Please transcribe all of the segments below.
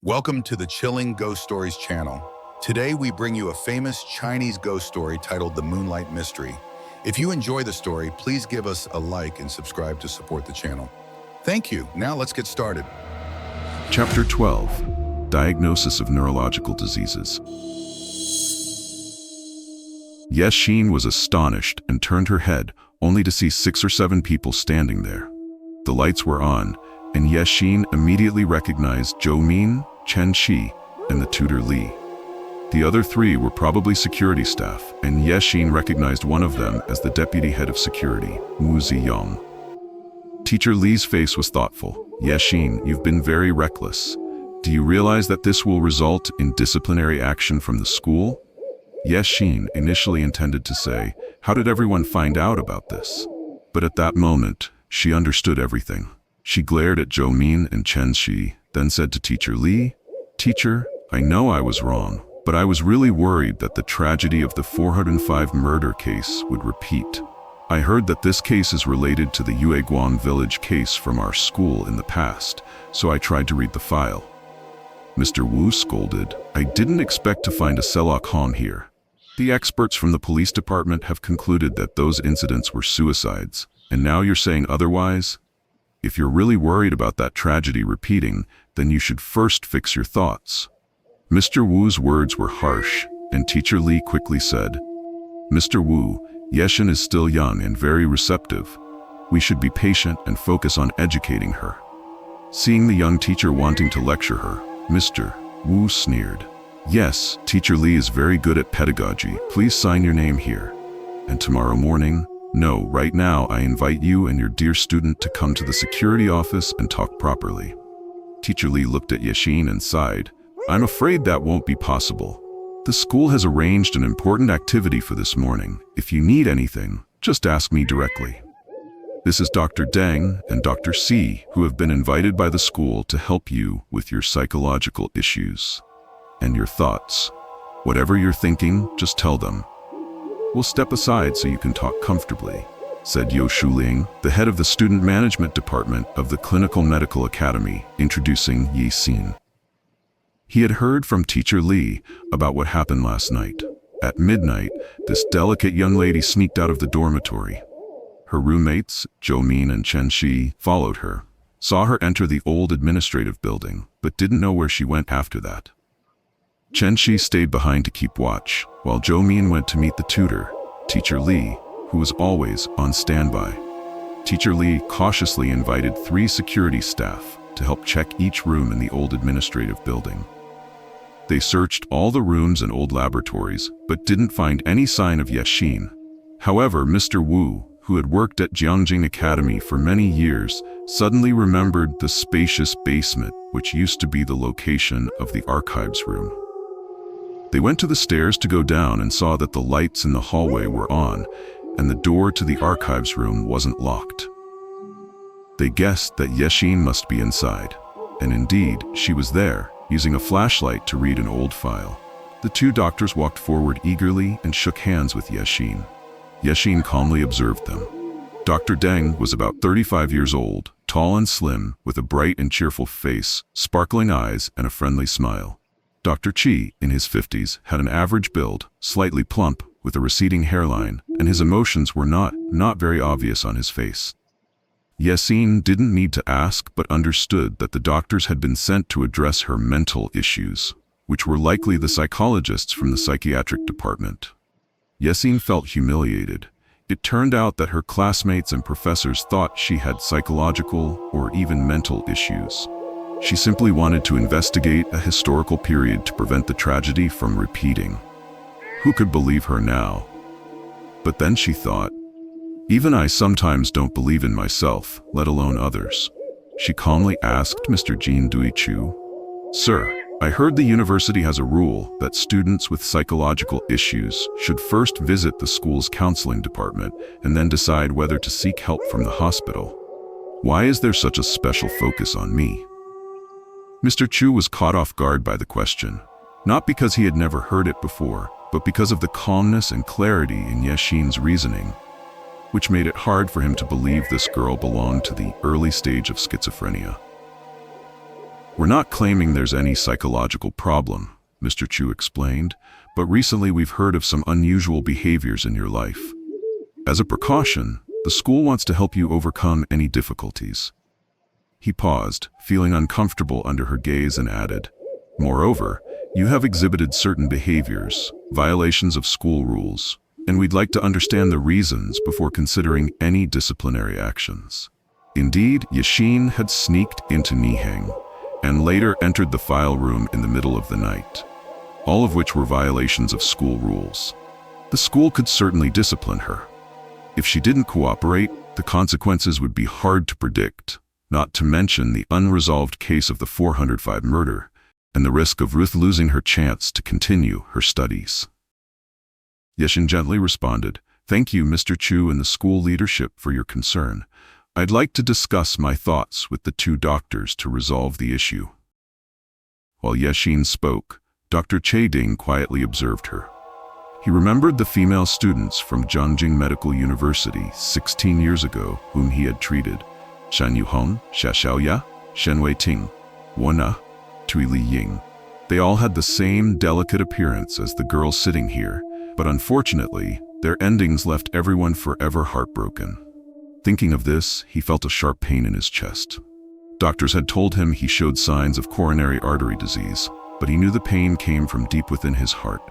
Welcome to the Chilling Ghost Stories channel. Today we bring you a famous Chinese ghost story titled The Moonlight Mystery. If you enjoy the story, please give us a like and subscribe to support the channel. Thank you. Now let's get started. Chapter 12. Diagnosis of Neurological Diseases. Yes, Xīn was astonished and turned her head, only to see 6 or 7 people standing there. The lights were on, and Yes Xīn immediately recognized Zhōu Mǐn, Chén Xī, and the tutor Li. The other 3 were probably security staff, and Yes Xīn recognized one of them as the deputy head of security, Zì Yǒng. Teacher Li's face was thoughtful. Yes Xīn, you've been very reckless. Do you realize that this will result in disciplinary action from the school? Yes Xīn initially intended to say, how did everyone find out about this? But at that moment, she understood everything. She glared at Zhōu Mǐn and Chén Xī, then said to Teacher Li, "Teacher, I know I was wrong, but I was really worried that the tragedy of the 405 murder case would repeat. I heard that this case is related to the Yuè Guāng village case from our school in the past, so I tried to read the file." Mr. Wu scolded, "I didn't expect to find a Hinh here. The experts from the police department have concluded that those incidents were suicides, and now you're saying otherwise? If you're really worried about that tragedy repeating, then you should first fix your thoughts." Mr. Wu's words were harsh, and Teacher Li quickly said, "Mr. Wu, Yeshin is still young and very receptive. We should be patient and focus on educating her." Seeing the young teacher wanting to lecture her, Mr. Wu sneered. "Yes, Teacher Li is very good at pedagogy. Please sign your name here. And tomorrow morning, no, right now I invite you and your dear student to come to the security office and talk properly." Teacher Li looked at Yeshin and sighed. "I'm afraid that won't be possible. The school has arranged an important activity for this morning. If you need anything, just ask me directly. This is Dr. Deng and Dr. C, who have been invited by the school to help you with your psychological issues and your thoughts. Whatever you're thinking, just tell them. We'll step aside so you can talk comfortably," said Yo Shuling, the head of the student management department of the Clinical Medical Academy, introducing Yi Xin. He had heard from Teacher Li about what happened last night. At midnight, this delicate young lady sneaked out of the dormitory. Her roommates, Zhōu Mǐn and Chén Xī, followed her, saw her enter the old administrative building, but didn't know where she went after that. Chén Xī stayed behind to keep watch, while Zhōu Mǐn went to meet the tutor, Teacher Li, who was always on standby. Teacher Li cautiously invited 3 security staff to help check each room in the old administrative building. They searched all the rooms and old laboratories, but didn't find any sign of Yeshin. However, Mr. Wu, who had worked at Jiangjing Academy for many years, suddenly remembered the spacious basement, which used to be the location of the archives room. They went to the stairs to go down and saw that the lights in the hallway were on, and the door to the archives room wasn't locked. They guessed that Yeshin must be inside, and indeed, she was there, using a flashlight to read an old file. The 2 doctors walked forward eagerly and shook hands with Yeshin. Yeshin calmly observed them. Dr. Deng was about 35 years old, tall and slim, with a bright and cheerful face, sparkling eyes, and a friendly smile. Dr. Qi, in his 50s, had an average build, slightly plump, with a receding hairline, and his emotions were not very obvious on his face. Yeshin didn't need to ask, but understood that the doctors had been sent to address her mental issues, which were likely the psychologists from the psychiatric department. Yeshin felt humiliated. It turned out that her classmates and professors thought she had psychological or even mental issues. She simply wanted to investigate a historical period to prevent the tragedy from repeating. Who could believe her now? But then she thought, even I sometimes don't believe in myself, let alone others. She calmly asked Mr. Jin Duichu, "Sir, I heard the university has a rule that students with psychological issues should first visit the school's counseling department and then decide whether to seek help from the hospital. Why is there such a special focus on me?" Mr. Chu was caught off guard by the question, not because he had never heard it before, but because of the calmness and clarity in Yeshin's reasoning, which made it hard for him to believe this girl belonged to the early stage of schizophrenia. We're not claiming there's any psychological problem, Mr. Chu explained, but recently we've heard of some unusual behaviors in your life. As a precaution, the school wants to help you overcome any difficulties. He paused, feeling uncomfortable under her gaze, and added, "Moreover, you have exhibited certain behaviors, violations of school rules, and we'd like to understand the reasons before considering any disciplinary actions." Indeed, Yexin had sneaked into Niheng, and later entered the file room in the middle of the night, all of which were violations of school rules. The school could certainly discipline her. If she didn't cooperate, the consequences would be hard to predict, not to mention the unresolved case of the 405 murder, and the risk of Ruth losing her chance to continue her studies. Yexin gently responded, "Thank you, Mr. Chu and the school leadership, for your concern. I'd like to discuss my thoughts with the two doctors to resolve the issue." While Yexin spoke, Dr. Che Ding quietly observed her. He remembered the female students from Zhongjing Medical University 16 years ago whom he had treated: Shan Yuhong, Xia Xiaoya, Shen Wei Ting, Wana, Tui Li Ying. They all had the same delicate appearance as the girl sitting here, but unfortunately, their endings left everyone forever heartbroken. Thinking of this, he felt a sharp pain in his chest. Doctors had told him he showed signs of coronary artery disease, but he knew the pain came from deep within his heart.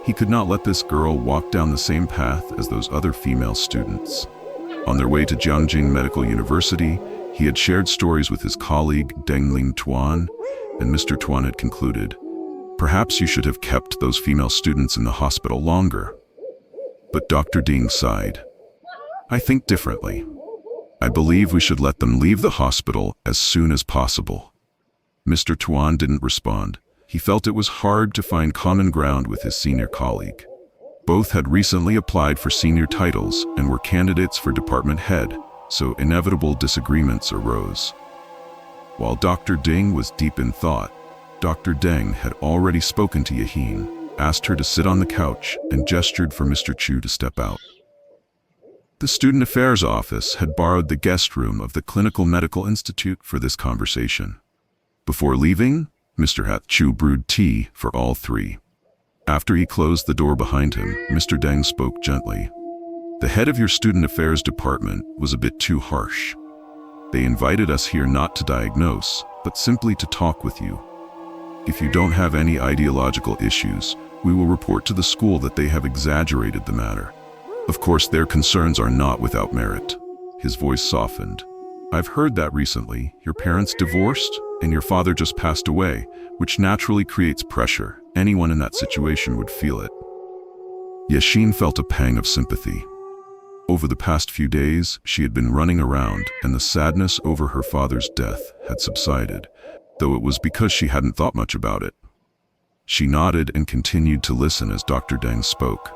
He could not let this girl walk down the same path as those other female students. On their way to Jiangjing Medical University, he had shared stories with his colleague Deng Ling Tuan, and Mr. Tuan had concluded, "Perhaps you should have kept those female students in the hospital longer." But Dr. Ding sighed. "I think differently. I believe we should let them leave the hospital as soon as possible." Mr. Tuan didn't respond. He felt it was hard to find common ground with his senior colleague. Both had recently applied for senior titles and were candidates for department head, so inevitable disagreements arose. While Dr. Ding was deep in thought, Dr. Deng had already spoken to Yexin, asked her to sit on the couch, and gestured for Mr. Chu to step out. The Student Affairs Office had borrowed the guest room of the Clinical Medical Institute for this conversation. Before leaving, Mr. Hat Chu brewed tea for all three. After he closed the door behind him, Mr. Deng spoke gently. "The head of your Student Affairs Department was a bit too harsh. They invited us here not to diagnose, but simply to talk with you. If you don't have any ideological issues, we will report to the school that they have exaggerated the matter. Of course, their concerns are not without merit." His voice softened. "I've heard that recently your parents divorced and your father just passed away, which naturally creates pressure. Anyone in that situation would feel it." Yexin felt a pang of sympathy. Over the past few days, she had been running around, and the sadness over her father's death had subsided, though it was because she hadn't thought much about it. She nodded and continued to listen as Dr. Deng spoke.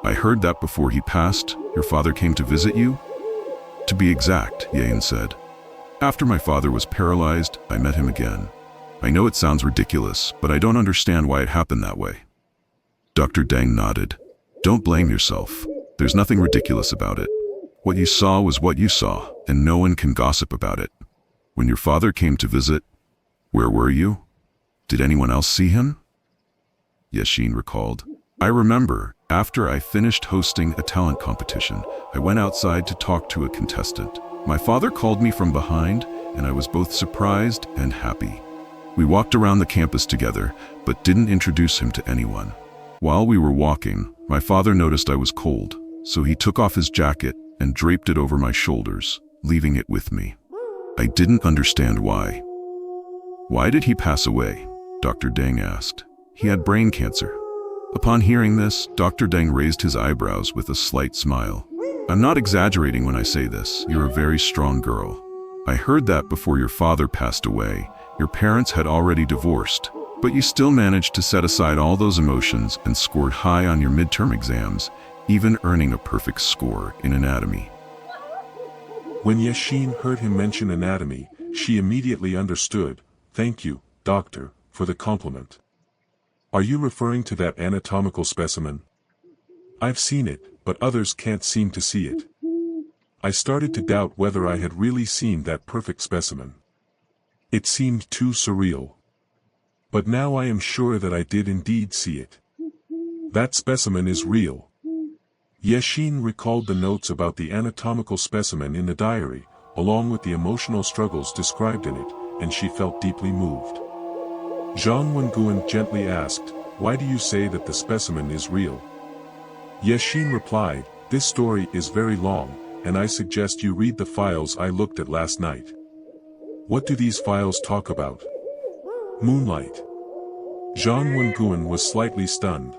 "I heard that before he passed, your father came to visit you?" "To be exact," Yexin said. "After my father was paralyzed, I met him again. I know it sounds ridiculous, but I don't understand why it happened that way." Dr. Deng nodded. "Don't blame yourself. There's nothing ridiculous about it. What you saw was what you saw, and no one can gossip about it. When your father came to visit, where were you? Did anyone else see him?" Yexin recalled. "I remember, after I finished hosting a talent competition, I went outside to talk to a contestant. My father called me from behind, and I was both surprised and happy. We walked around the campus together, but didn't introduce him to anyone. While we were walking, my father noticed I was cold, so he took off his jacket and draped it over my shoulders, leaving it with me. I didn't understand why." "Why did he pass away?" Dr. Deng asked. "He had brain cancer." Upon hearing this, Dr. Deng raised his eyebrows with a slight smile. "I'm not exaggerating when I say this. You're a very strong girl. I heard that before your father passed away, your parents had already divorced, but you still managed to set aside all those emotions and scored high on your midterm exams, even earning a perfect score in anatomy." When Yexin heard him mention anatomy, she immediately understood. "Thank you, doctor, for the compliment. Are you referring to that anatomical specimen? I've seen it, but others can't seem to see it. I started to doubt whether I had really seen that perfect specimen." It seemed too surreal. But now I am sure that I did indeed see it. That specimen is real. Yexin recalled the notes about the anatomical specimen in the diary, along with the emotional struggles described in it, and she felt deeply moved. Zhang Wenguan gently asked, "Why do you say that the specimen is real?" Yexin replied, "This story is very long, and I suggest you read the files I looked at last night." "What do these files talk about?" "Moonlight." Zhang Wenguan was slightly stunned.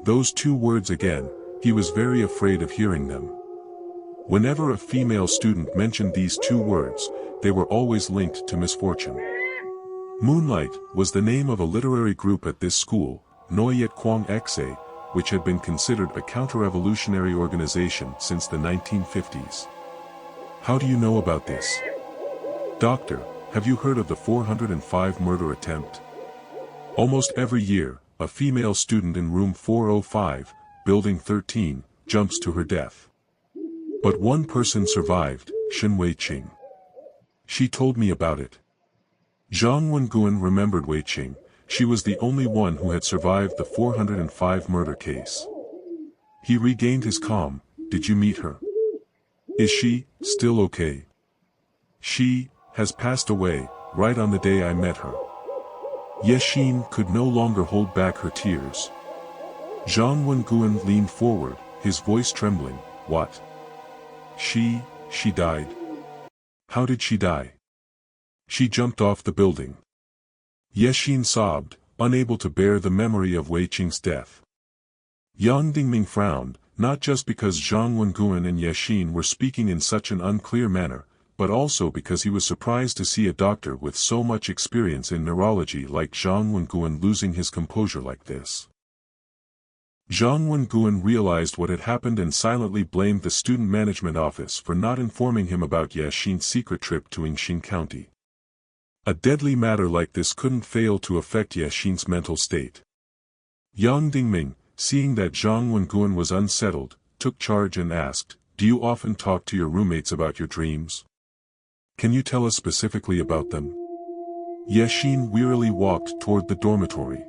Those two words again, he was very afraid of hearing them. Whenever a female student mentioned these two words, they were always linked to misfortune. Moonlight was the name of a literary group at this school, Yuè Guāng Shè, which had been considered a counter-revolutionary organization since the 1950s. "How do you know about this?" "Doctor, have you heard of the 405 murder attempt? Almost every year, a female student in room 405, building 13, jumps to her death. But one person survived, Shen Weiqing. She told me about it." Zhang Wenguan remembered Weiqing. She was the only one who had survived the 405 murder case. He regained his calm. "Did you meet her? Is she still okay?" "She has passed away, right on the day I met her." Yexin could no longer hold back her tears. Zhang Wenguan leaned forward, his voice trembling. "What? She died? How did she die?" "She jumped off the building." Yexin sobbed, unable to bear the memory of Weiqing's death. Yang Dingming frowned, not just because Zhang Wenguan and Yexin were speaking in such an unclear manner, but also because he was surprised to see a doctor with so much experience in neurology like Zhang Wenguan losing his composure like this. Zhang Wenguan realized what had happened and silently blamed the student management office for not informing him about Yexin's secret trip to Yingxin County. A deadly matter like this couldn't fail to affect Yexin's mental state. Yang Dingming, seeing that Zhang Wenguan was unsettled, took charge and asked, "Do you often talk to your roommates about your dreams? Can you tell us specifically about them?" Yexin wearily walked toward the dormitory.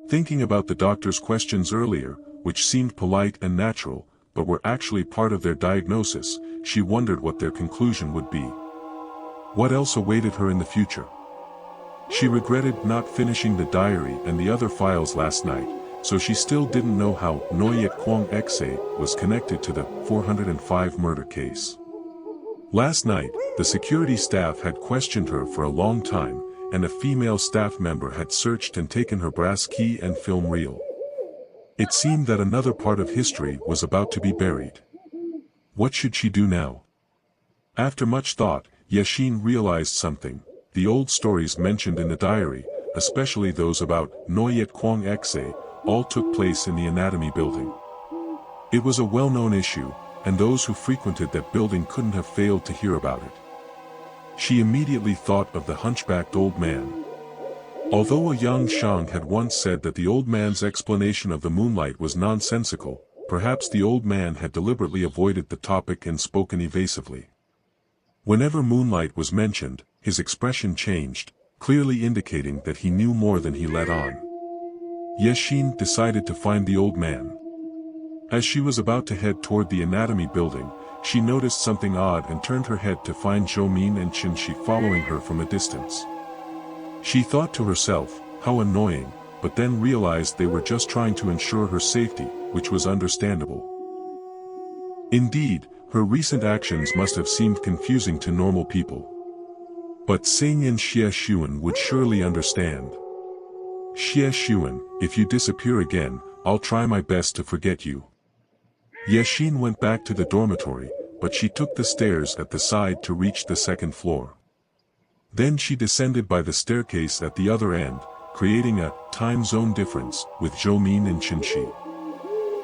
Thinking about the doctor's questions earlier, which seemed polite and natural, but were actually part of their diagnosis, she wondered what their conclusion would be. What else awaited her in the future? She regretted not finishing the diary and the other files last night, so she still didn't know how Yuè Guāng Shè was connected to the 405 murder case. Last night, the security staff had questioned her for a long time, and a female staff member had searched and taken her brass key and film reel. It seemed that another part of history was about to be buried. What should she do now? After much thought, Yexin realized something. The old stories mentioned in the diary, especially those about Yuè Guāng Shè, all took place in the anatomy building. It was a well-known issue, and those who frequented that building couldn't have failed to hear about it. She immediately thought of the hunchbacked old man. Although a young Shang had once said that the old man's explanation of the moonlight was nonsensical, perhaps the old man had deliberately avoided the topic and spoken evasively. Whenever moonlight was mentioned, his expression changed, clearly indicating that he knew more than he let on. Yexin decided to find the old man. As she was about to head toward the anatomy building, she noticed something odd and turned her head to find Zhōu Mǐn and Chén Xī following her from a distance. She thought to herself, how annoying, but then realized they were just trying to ensure her safety, which was understandable. Indeed, her recent actions must have seemed confusing to normal people. But Xing and Xie Xuan would surely understand. "Xie Xuan, if you disappear again, I'll try my best to forget you." Yexin went back to the dormitory, but she took the stairs at the side to reach the second floor. Then she descended by the staircase at the other end, creating a time zone difference with Zhōu Mǐn and Chén Xī.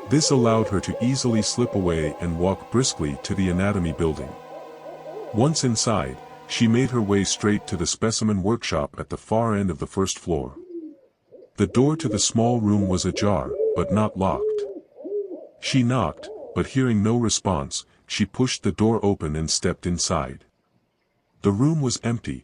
This allowed her to easily slip away and walk briskly to the anatomy building. Once inside, she made her way straight to the specimen workshop at the far end of the first floor. The door to the small room was ajar, but not locked. She knocked, but hearing no response, she pushed the door open and stepped inside. The room was empty,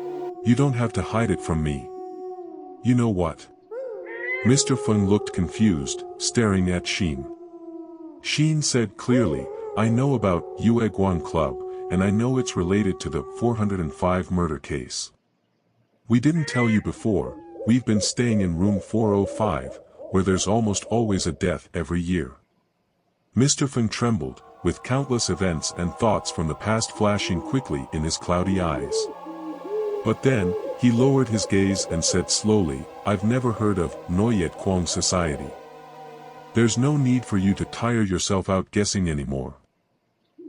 You don't have to hide it from me. You know what? Mr. Feng looked confused, staring at Xin. Xin said clearly, I know about Yuè Guāng Club, and I know it's related to the 405 murder case. We didn't tell you before, we've been staying in room 405, where there's almost always a death every year. Mr. Feng trembled, with countless events and thoughts from the past flashing quickly in his cloudy eyes. But then, he lowered his gaze and said slowly, I've never heard of Yuè Guāng Society. There's no need for you to tire yourself out guessing anymore.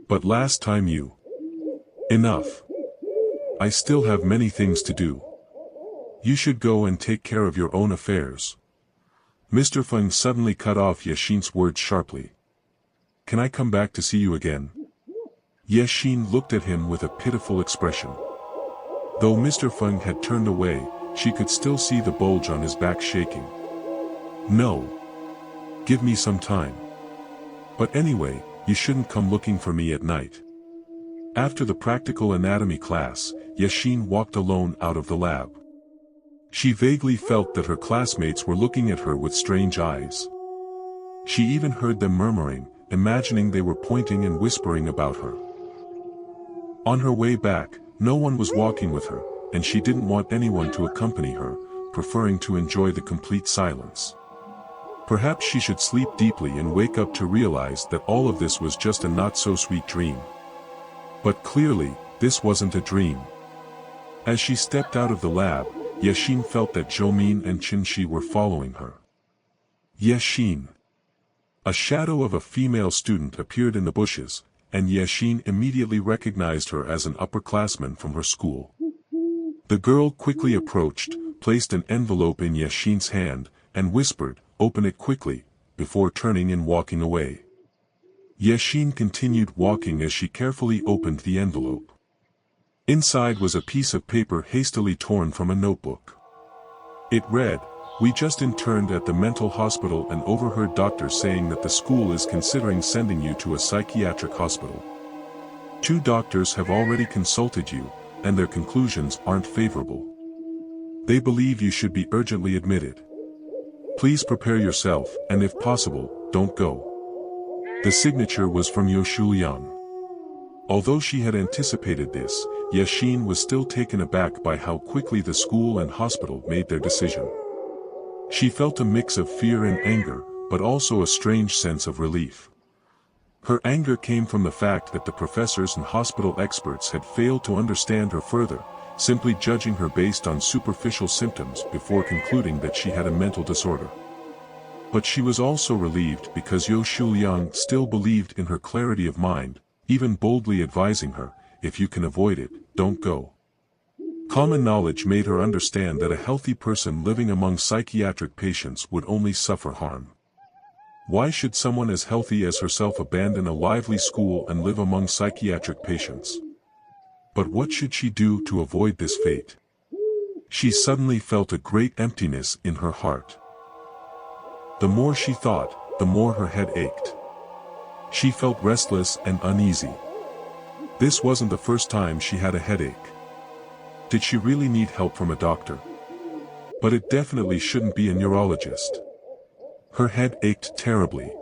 But last time you... Enough. I still have many things to do. You should go and take care of your own affairs. Mr. Feng suddenly cut off Yexin's words sharply. Can I come back to see you again? Yexin looked at him with a pitiful expression. Though Mr. Feng had turned away, she could still see the bulge on his back shaking. No. Give me some time. But anyway, you shouldn't come looking for me at night. After the practical anatomy class, Yexin walked alone out of the lab. She vaguely felt that her classmates were looking at her with strange eyes. She even heard them murmuring, imagining they were pointing and whispering about her. On her way back, no one was walking with her, and she didn't want anyone to accompany her, preferring to enjoy the complete silence. Perhaps she should sleep deeply and wake up to realize that all of this was just a not-so-sweet dream. But clearly, this wasn't a dream. As she stepped out of the lab, Yexin felt that Zhōu Mǐn and Chén Xī were following her. Yexin. A shadow of a female student appeared in the bushes, and Yexin immediately recognized her as an upperclassman from her school. The girl quickly approached, placed an envelope in Yexin's hand, and whispered, "Open it quickly," before turning and walking away. Yexin continued walking as she carefully opened the envelope. Inside was a piece of paper hastily torn from a notebook. It read, "We just interned at the mental hospital and overheard doctors saying that the school is considering sending you to a psychiatric hospital. 2 doctors have already consulted you, and their conclusions aren't favorable. They believe you should be urgently admitted. Please prepare yourself, and if possible, don't go." The signature was from Yuè Guāng. Although she had anticipated this, Yexin was still taken aback by how quickly the school and hospital made their decision. She felt a mix of fear and anger, but also a strange sense of relief. Her anger came from the fact that the professors and hospital experts had failed to understand her further, simply judging her based on superficial symptoms before concluding that she had a mental disorder. But she was also relieved because Yuè Guāng still believed in her clarity of mind, even boldly advising her, "If you can avoid it, don't go." Common knowledge made her understand that a healthy person living among psychiatric patients would only suffer harm. Why should someone as healthy as herself abandon a lively school and live among psychiatric patients? But what should she do to avoid this fate? She suddenly felt a great emptiness in her heart. The more she thought, the more her head ached. She felt restless and uneasy. This wasn't the first time she had a headache. Did she really need help from a doctor? But it definitely shouldn't be a neurologist. Her head ached terribly.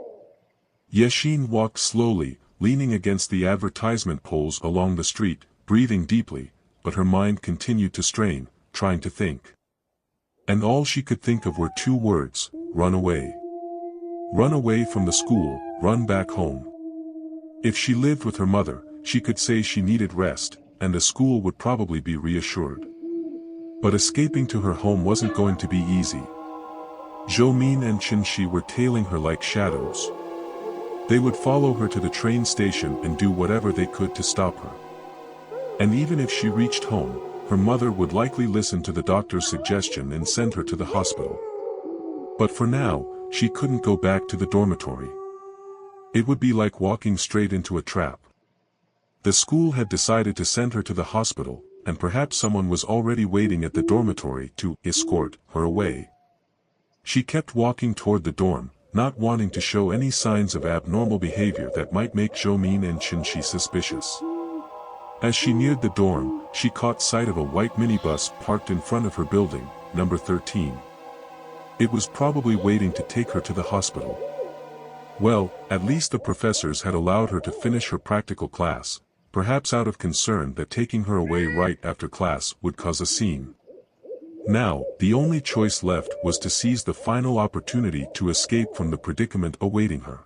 Yexin walked slowly, leaning against the advertisement poles along the street, breathing deeply, but her mind continued to strain, trying to think. And all she could think of were 2 words, run away. Run away from the school, run back home. If she lived with her mother, she could say she needed rest, and the school would probably be reassured. But escaping to her home wasn't going to be easy. Zhōu Mǐn and Chén Xī were tailing her like shadows. They would follow her to the train station and do whatever they could to stop her. And even if she reached home, her mother would likely listen to the doctor's suggestion and send her to the hospital. But for now, she couldn't go back to the dormitory. It would be like walking straight into a trap. The school had decided to send her to the hospital, and perhaps someone was already waiting at the dormitory to escort her away. She kept walking toward the dorm, not wanting to show any signs of abnormal behavior that might make Zhōu Mǐn and Chén Xī suspicious. As she neared the dorm, she caught sight of a white minibus parked in front of her building, number 13. It was probably waiting to take her to the hospital. Well, at least the professors had allowed her to finish her practical class, perhaps out of concern that taking her away right after class would cause a scene. Now, the only choice left was to seize the final opportunity to escape from the predicament awaiting her.